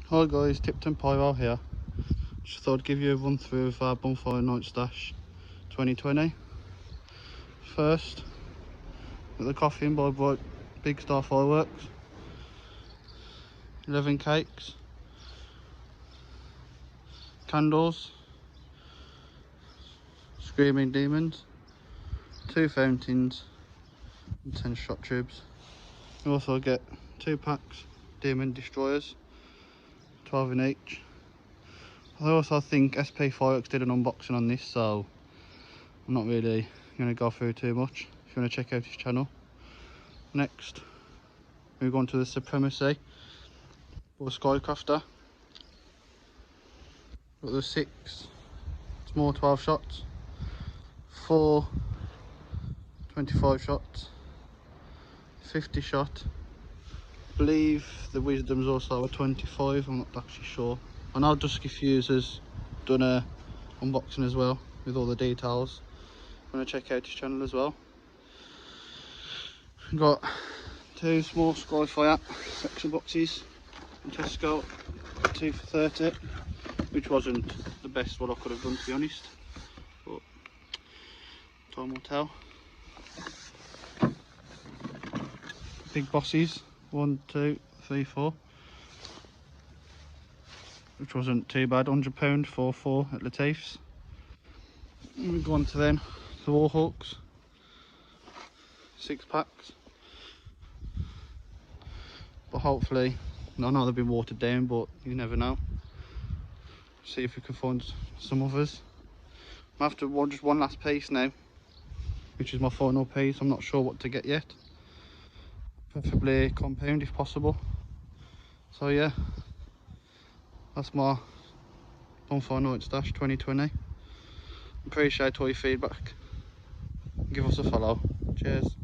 Hi guys, Tipton Pyro here. Just thought I'd give you a run through of our Bonfire Night Stash 2020. First, got the coffin by Bright Big Star Fireworks, 11 cakes, candles, Screaming Demons, 2 fountains and 10 shot tubes. You also get 2 packs Demon Destroyers, 12 in each. I also think SP Fireworks did an unboxing on this, so I'm not really going to go through too much. If you want to check out his channel. Next, we go on to the Supremacy or Skycrafter. Got the 6 small 12 shots, 4 25 shots, 50 shot. I believe the Wisdom's also a 25, I'm not actually sure. I know Dusky Fuse has done a unboxing as well with all the details. I'm going to check out his channel as well. We've got 2 small Skyfire section boxes in Tesco, 2 for 30, which wasn't the best what I could have done, to be honest, but time will tell. Big bosses, 1, 2, 3, 4, which wasn't too bad, £100 for 4 at Latif's. And we go on to then the Warhawks, 6 packs, but hopefully, I know they've been watered down, but you never know. See if we can find some others. I'm after just one last piece now, which is my final piece. I'm not sure what to get yet, preferably a compound if possible. So yeah, that's my Bonfire Night Stash 2020. Appreciate all your feedback. Give us a follow. Cheers.